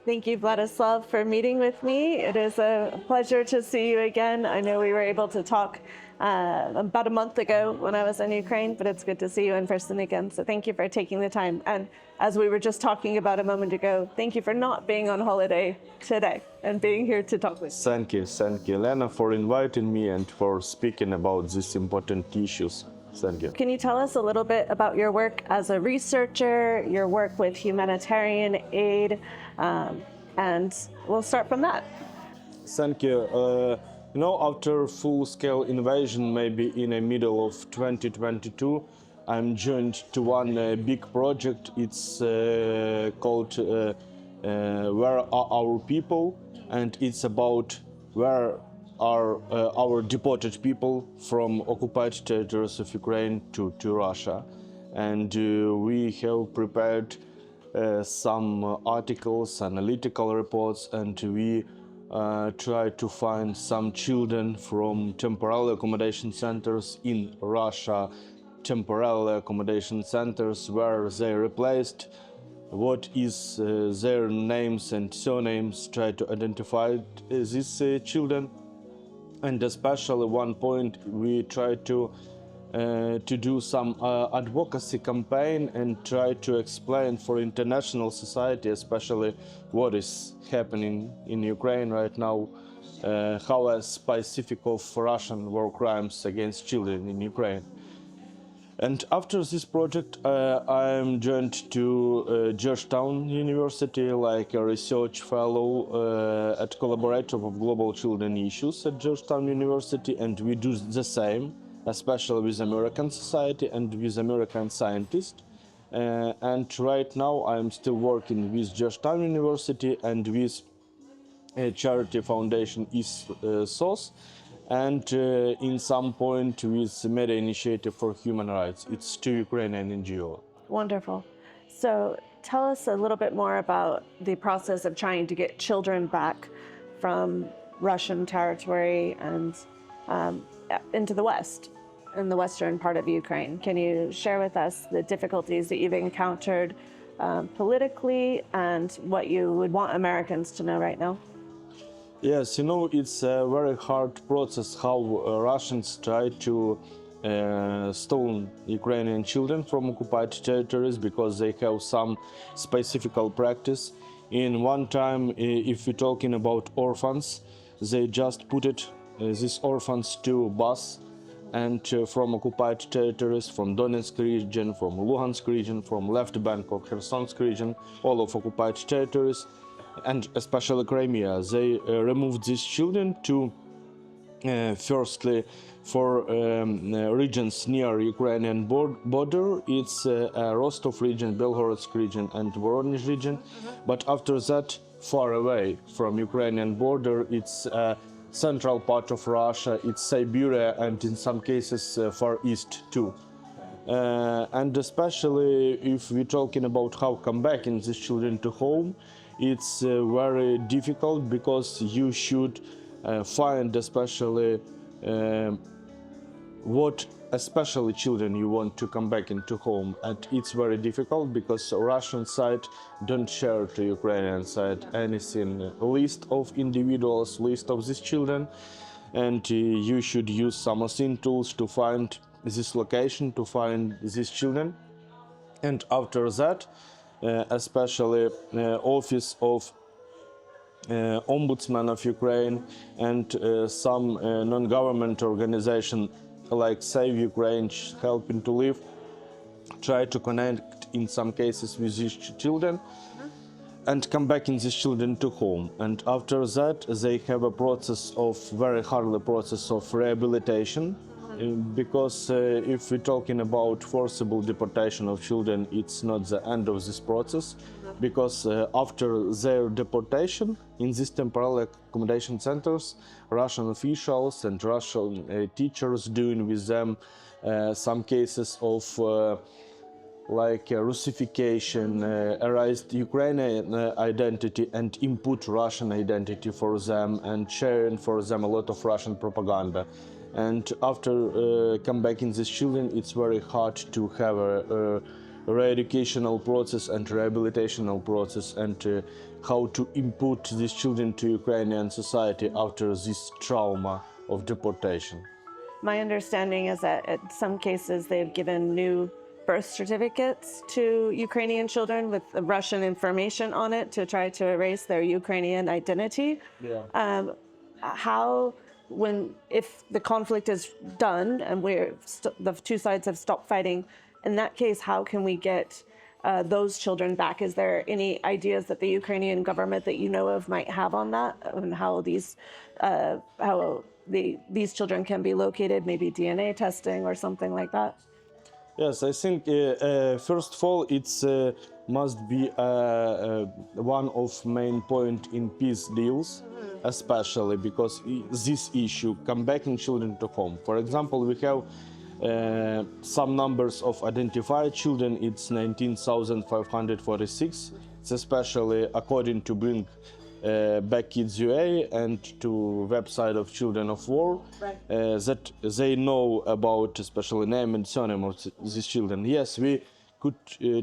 Thank you, Vladyslav, for meeting with me. It is a pleasure to see you again. I know we were able to talk about a month ago when I was in Ukraine, but it's good to see you in person again. So thank you for taking the time. And as we were just talking about a moment ago, thank you for not being on holiday today and being here to talk with me. Thank you, Lena, for inviting me and for speaking about these important issues. Thank you. Can you tell us a little bit about your work as a researcher, your work with humanitarian aid, and we'll start from that. Thank you. After full-scale invasion, maybe in the middle of 2022, I'm joined to one big project. It's called Where Are Our People? And it's about where are our deported people from occupied territories of Ukraine to Russia. And we have prepared some articles, analytical reports, and we try to find some children from temporary accommodation centers in Russia, temporary accommodation centers where they replaced, what is their names and surnames, try to identify these children. And especially one point, we try to do some advocacy campaign and try to explain for international society, especially what is happening in Ukraine right now, how a specific of Russian war crimes against children in Ukraine. And after this project, I'm joined to Georgetown University like a research fellow at collaborator of global children issues at Georgetown University, and we do the same, especially with American society and with American scientists. And right now, I'm still working with Georgetown University and with a charity foundation East-SOS, and in some point with Media Initiative for Human Rights. It's two Ukrainian NGOs. Wonderful. So tell us a little bit more about the process of trying to get children back from Russian territory and into the West, in the western part of Ukraine. Can you share with us the difficulties that you've encountered politically and what you would want Americans to know right now? Yes, it's a very hard process how Russians try to stone Ukrainian children from occupied territories because they have some specific practice. In one time, if we're talking about orphans, they just put these orphans to bus and from occupied territories, from Donetsk region, from Luhansk region, from left bank of Khersonsk region, all of occupied territories, and especially Crimea. They removed these children to firstly for regions near Ukrainian border. It's Rostov region, Belgorod region, and Voronezh region. But after that, far away from Ukrainian border, it's central part of Russia, it's Siberia, and in some cases Far East too. And especially if we're talking about how come back in these children to home, it's very difficult because you should find especially what especially children you want to come back into home, and it's very difficult because Russian side don't share to Ukrainian side anything, list of individuals, list of these children, and you should use some async tools to find this location, to find these children. And after that, especially Office of Ombudsman of Ukraine and some non-government organization like Save Ukraine, Helping to Live, try to connect in some cases with these children and come back in these children to home. And after that, they have a process of very hard process of rehabilitation. Because if we're talking about forcible deportation of children, it's not the end of this process, because after their deportation in these temporary accommodation centers, Russian officials and Russian teachers doing with them some cases of like Russification, erased Ukrainian identity and input Russian identity for them and sharing for them a lot of Russian propaganda. And after come back in these children, it's very hard to have a re-educational process and rehabilitational process, and how to input these children to Ukrainian society after this trauma of deportation. My understanding is that in some cases they've given new birth certificates to Ukrainian children with Russian information on it to try to erase their Ukrainian identity. Yeah. If the conflict is done and the two sides have stopped fighting, in that case, how can we get those children back? Is there any ideas that the Ukrainian government that you know of might have on that, and how these children can be located, maybe DNA testing or something like that? Yes, I think first of all, it's must be one of main point in peace deals, especially because this issue come back in children to home. For example, we have some numbers of identified children. It's 19,546. It's especially according to Bring Back Kids UA and to website of Children of War, that they know about especially name and surname of these children. Yes, we could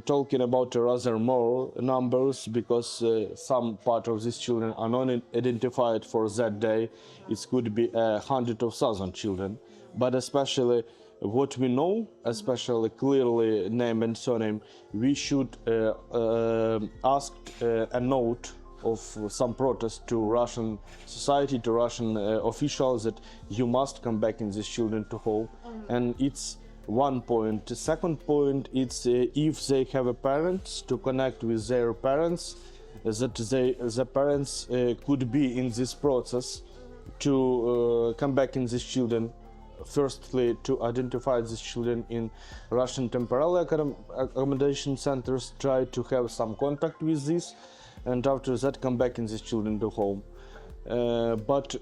talking about rather more numbers because some part of these children are not identified for that day. It could be hundreds of thousands children, but especially what we know, especially clearly name and surname, we should ask a note of some protest to Russian society, to Russian officials that you must come back in these children to home. And it's one point. The second point, it's if they have a parents, to connect with their parents, that the parents could be in this process to come back in these children. Firstly, to identify these children in Russian temporary accommodation centers, try to have some contact with this, and after that come back in these children to home. But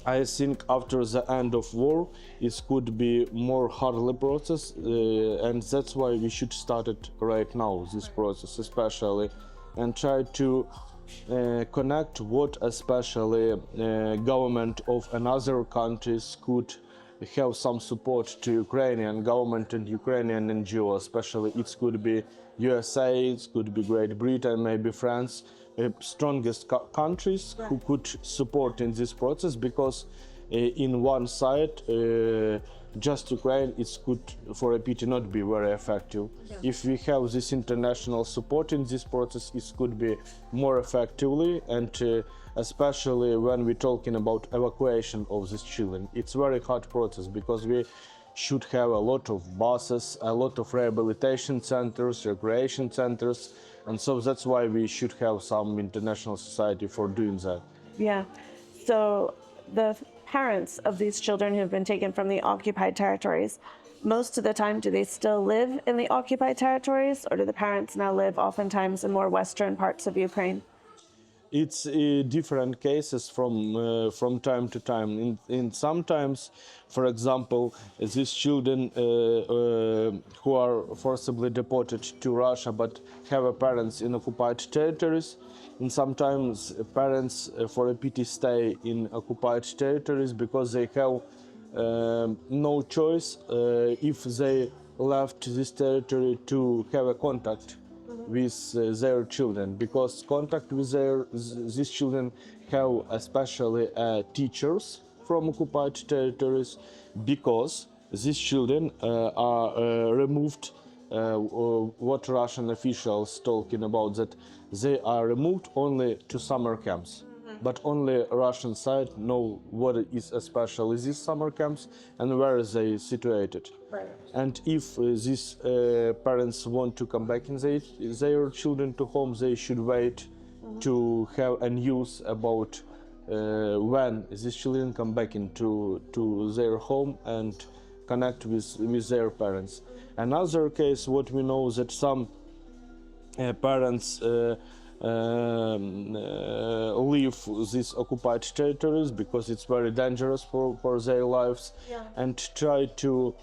I think after the end of war, it could be more hardly process, and that's why we should start it right now, this process especially, and try to connect what especially government of another countries could have some support to Ukrainian government and Ukrainian NGOs, especially it could be USA, it could be Great Britain, maybe France, strongest countries who could support in this process, because in one side just Ukraine, it could for a pity not be very effective. If we have this international support in this process, it could be more effectively, and especially when we're talking about evacuation of these children. It's very hard process because we should have a lot of buses, a lot of rehabilitation centers, recreation centers, and so that's why we should have some international society for doing that. Yeah. So the parents of these children who have been taken from the occupied territories, most of the time, do they still live in the occupied territories, or do the parents now live oftentimes in more western parts of Ukraine? It's different cases from time to time. In sometimes, for example, these children who are forcibly deported to Russia but have parents in occupied territories, and sometimes parents for a pity stay in occupied territories because they have no choice if they left this territory to have a contact with their children, because contact with these children have especially teachers from occupied territories, because these children are removed, what Russian officials talking about, that they are removed only to summer camps. But only Russian side know what is especially these summer camps and where they situated. Right. And if these parents want to come back in their children to home, they should wait to have a news about when these children come back into their home and connect with their parents. Another case, what we know, that some parents leave these occupied territories because it's very dangerous for their lives, and try to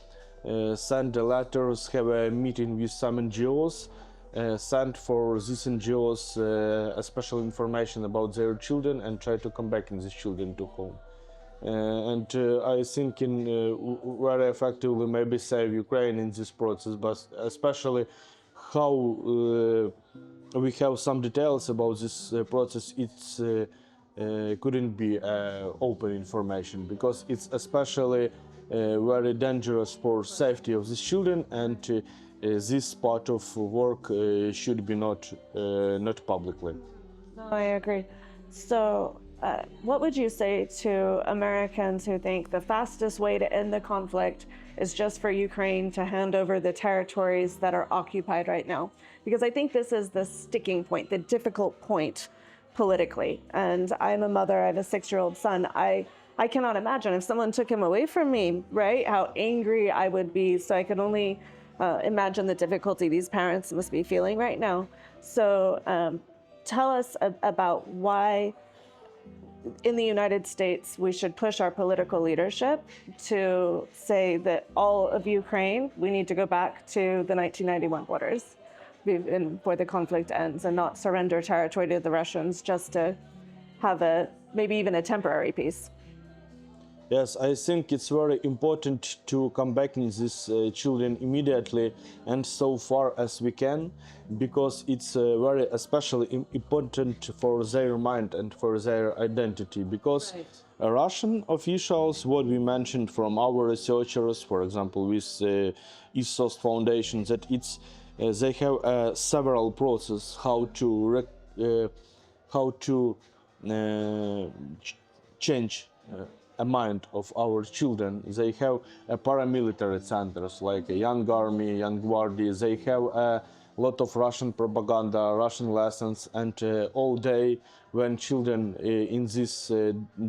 send the letters, have a meeting with some NGOs, send for these NGOs special information about their children, and try to come back in these children to home. I think very effectively maybe save Ukraine in this process, but especially how we have some details about this process. It's couldn't be open information because it's especially very dangerous for safety of these children, and this part of work should be not publicly. No, I agree. So, what would you say to Americans who think the fastest way to end the conflict is just for Ukraine to hand over the territories that are occupied right now? Because I think this is the sticking point, the difficult point politically. And I'm a mother, I have a 6-year-old son. I cannot imagine if someone took him away from me, right, how angry I would be. So I can only imagine the difficulty these parents must be feeling right now. So, tell us about why in the United States we should push our political leadership to say that all of Ukraine, we need to go back to the 1991 borders before the conflict ends, and not surrender territory to the Russians just to have maybe even a temporary peace. Yes, I think it's very important to come back in these children immediately and so far as we can, because it's very especially important for their mind and for their identity. Because Russian officials, what we mentioned from our researchers, for example, with East-SOS Foundation, that they have several processes how to change a mind of our children. They have paramilitary centers like a young army, young guardia. They have a lot of Russian propaganda, Russian lessons, and all day when children in these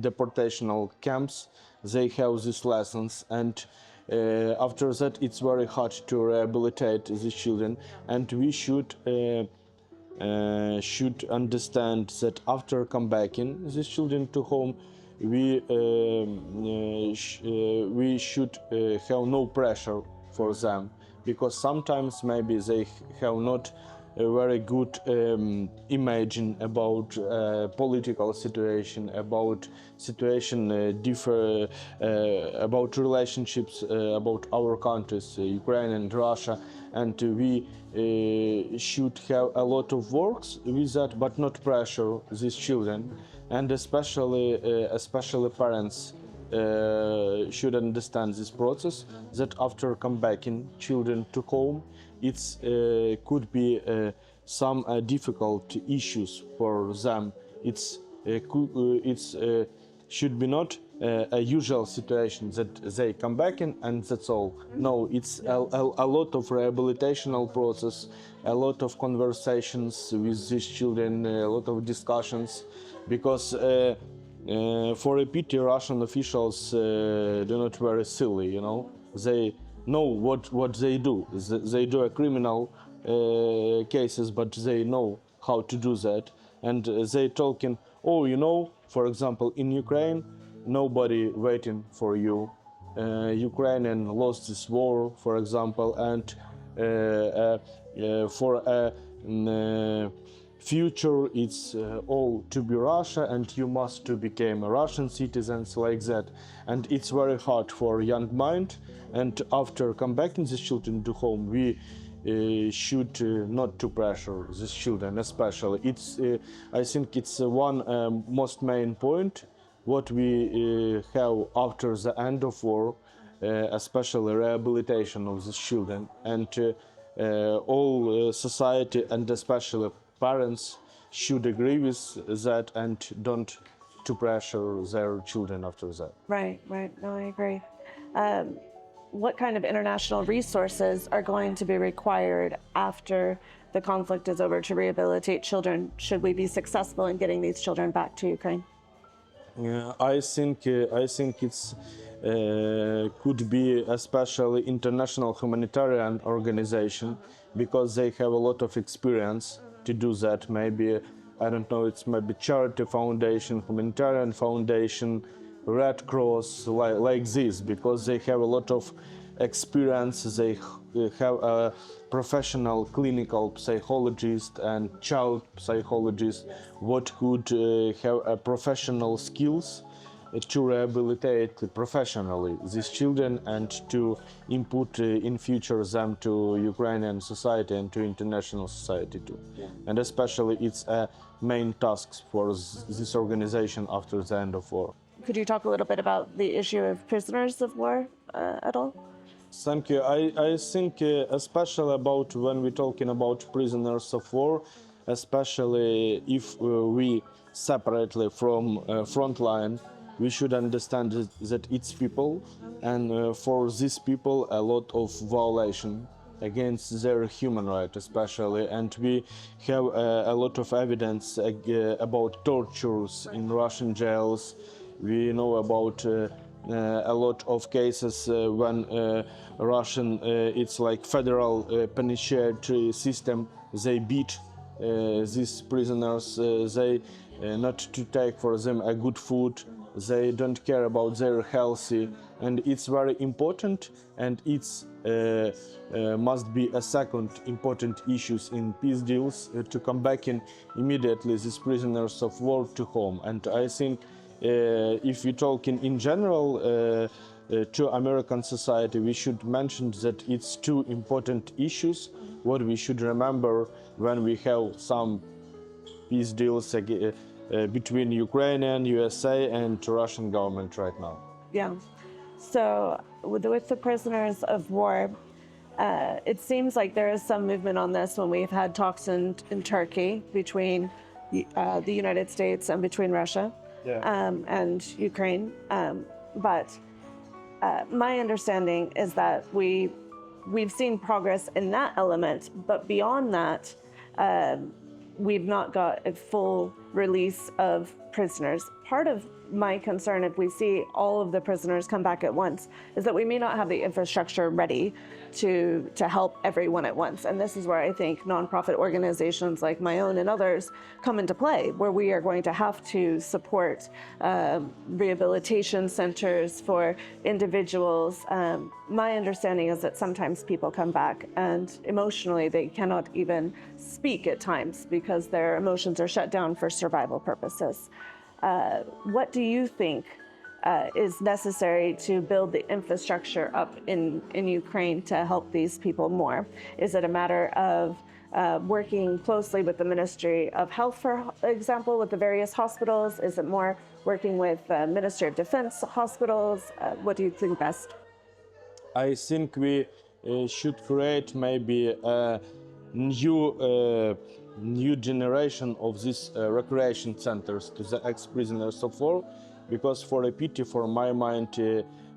deportational camps, they have these lessons, and after that it's very hard to rehabilitate these children, and we should understand that after comebacking these children to home, we should have no pressure for them, because sometimes maybe they have not a very good imagine about political situation, about situation about relationships, about our countries, Ukraine and Russia, and we should have a lot of works with that, but not pressure these children, and especially parents should understand this process, that after comebacking children to home, it's could be some difficult issues for them. It's should be not a usual situation that they come back in and that's all. No, it's a lot of rehabilitational process, a lot of conversations with these children, a lot of discussions, because for a pity, Russian officials do not very silly, you know. They know what they do. They do a criminal cases, but they know how to do that. And they talking, oh, you know, for example, in Ukraine, nobody waiting for you. Ukrainian lost this war, for example, and for a future it's all to be Russia, and you must to become a Russian citizens, like that. And it's very hard for young mind, and after comebacking these children to home, we should not to pressure these children, especially. It's I think it's one most main point what we have after the end of war, especially rehabilitation of these children, and all society and especially parents should agree with that and don't to pressure their children after that. Right. No, I agree. What kind of international resources are going to be required after the conflict is over to rehabilitate children, should we be successful in getting these children back to Ukraine? I think it's could be especially international humanitarian organization, because they have a lot of experience to do that. Maybe, I don't know, it's maybe charity foundation, humanitarian foundation, Red Cross, like this, because they have a lot of experience. They have a professional clinical psychologist and child psychologist what could have a professional skills to rehabilitate professionally these children and to input in future them to Ukrainian society and to international society too. And especially it's a main task for this organization after the end of war. Could you talk a little bit about the issue of prisoners of war at all? Thank you. I think especially about when we're talking about prisoners of war, especially if we separately from frontline, we should understand that it's people, and for these people a lot of violation against their human right especially, and we have a lot of evidence about tortures in Russian jails. We know about a lot of cases when Russian, it's like federal penitentiary system, they beat these prisoners, they not to take for them a good food, they don't care about their health, and it's very important, and it's must be a second important issues in peace deals to come back in immediately these prisoners of war to home. And I think if we talk in general to American society, we should mention that it's two important issues what we should remember when we have some peace deals between Ukrainian, USA, and Russian government right now. Yeah. So with the prisoners of war, it seems like there is some movement on this when we've had talks in Turkey between the United States and between Russia and Ukraine. But my understanding is that we've seen progress in that element, but beyond that, we've not got a full release of prisoners. Part of my concern, if we see all of the prisoners come back at once, is that we may not have the infrastructure ready to help everyone at once. And this is where I think nonprofit organizations like my own and others come into play, where we are going to have to support rehabilitation centers for individuals. My understanding is that sometimes people come back and emotionally they cannot even speak at times because their emotions are shut down for survival purposes. What do you think is necessary to build the infrastructure up in Ukraine to help these people more? Is it a matter of working closely with the Ministry of Health, for example, with the various hospitals? Is it more working with Ministry of Defense hospitals? What do you think best? I think we should create maybe a new generation of these recreation centers to the ex-prisoners of war, because for a pity, for my mind,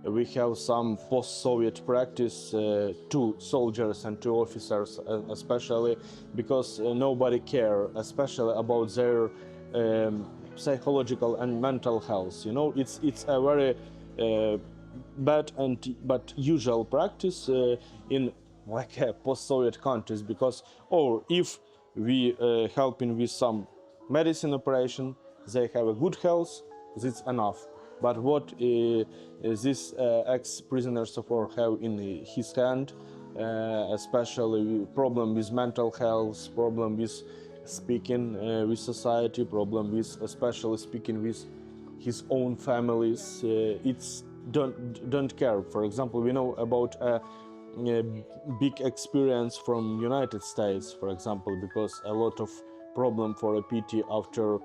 we have some post-Soviet practice to soldiers and to officers, especially because nobody care, especially about their psychological and mental health. You know, it's a very bad but usual practice in like post-Soviet countries, because if we helping with some medicine operation, they have a good health, that's enough. But what these ex-prisoners of war have in his hand, especially problem with mental health, problem with speaking with society, problem with especially speaking with his own families, it's don't care. For example, we know about a big experience from United States, for example, because a lot of problem for a PT after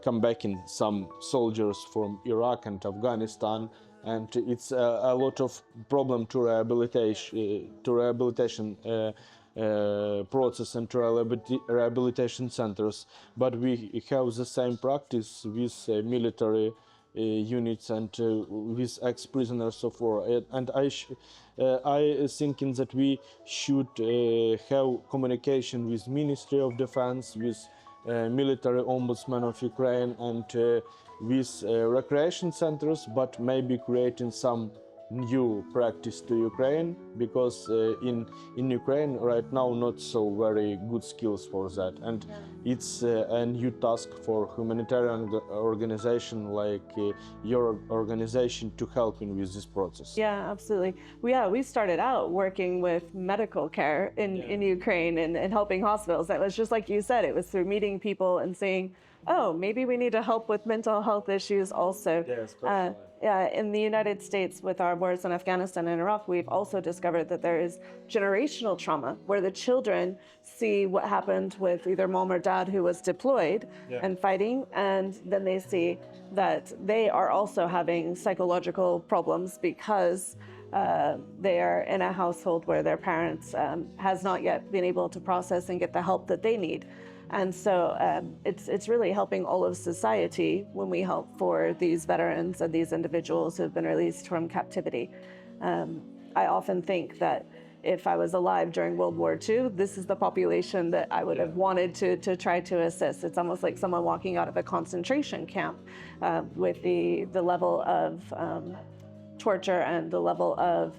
come back in some soldiers from Iraq and Afghanistan, and it's a lot of problem to rehabilitation process and to rehabilitation centers. But we have the same practice with military units and with ex-prisoners of war. And I thinking that we should have communication with Ministry of Defense, with military ombudsman of Ukraine, and with recreation centers, but maybe creating some new practice to Ukraine, because in Ukraine right now not so very good skills for that, and it's a new task for humanitarian organization like your organization to help in with this process. Yeah, absolutely. We started out working with medical care in Ukraine and helping hospitals. That was just like you said, it was through meeting people and seeing oh, maybe we need to help with mental health issues also. Yeah, in the United States, with our wars in Afghanistan and Iraq, we've also discovered that there is generational trauma where the children see what happened with either mom or dad who was deployed and fighting, and then they see that they are also having psychological problems because they are in a household where their parents has not yet been able to process and get the help that they need. And so it's really helping all of society when we help for these veterans and these individuals who have been released from captivity. I often think that if I was alive during World War II, this is the population that I would have wanted to try to assist. It's almost like someone walking out of a concentration camp with the level of torture and the level of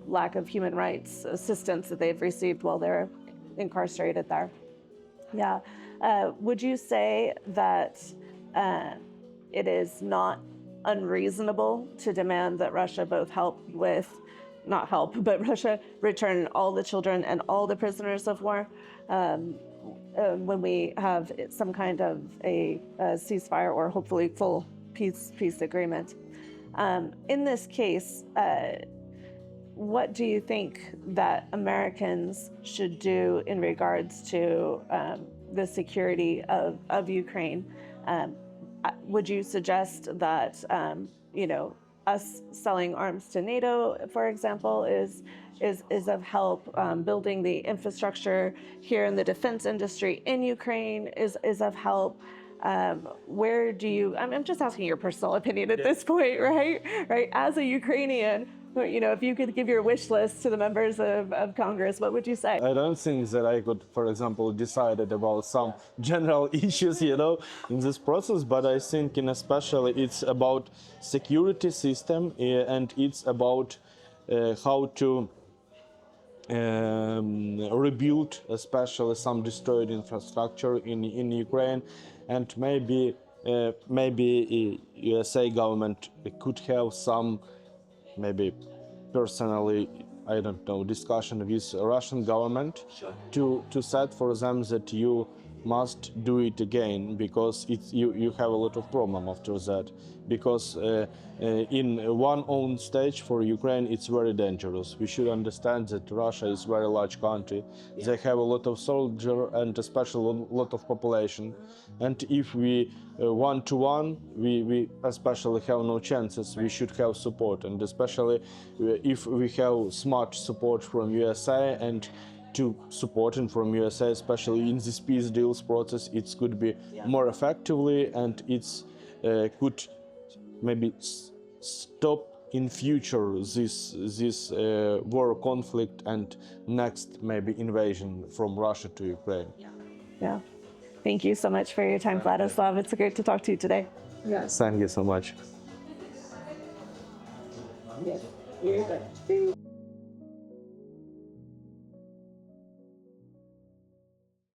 lack of human rights assistance that they've received while they're incarcerated there. Yeah. Would you say that it is not unreasonable to demand that Russia both Russia return all the children and all the prisoners of war when we have some kind of a ceasefire or hopefully full peace agreement? In this case, what do you think that Americans should do in regards to the security of Ukraine? Would you suggest that us selling arms to NATO, for example, is of help? Building the infrastructure here in the defense industry in Ukraine is of help. Where do you? I'm just asking your personal opinion at this point, right? Right. As a Ukrainian, if you could give your wish list to the members of Congress, what would you say? I don't think that I could, for example, decide about some general issues, in this process, but I think especially it's about security system and it's about how to rebuild especially some destroyed infrastructure in Ukraine, and maybe USA government could have some maybe personally, I don't know, discussion with Russian government to set for them that you must do it again, because you have a lot of problem after that, because in one own stage for Ukraine it's very dangerous. We should understand that Russia is a very large country. They have a lot of soldiers and especially a lot of population, and if we one-to-one, we especially have no chances. We should have support, and especially if we have smart support from USA and to supporting from USA, especially in this peace deals process, it could be more effectively, and it's could maybe stop in future this war conflict and next maybe invasion from Russia to Ukraine. Yeah. Thank you so much for your time, Vladyslav. It's great to talk to you today. Yes. Thank you so much. Yes. You're good.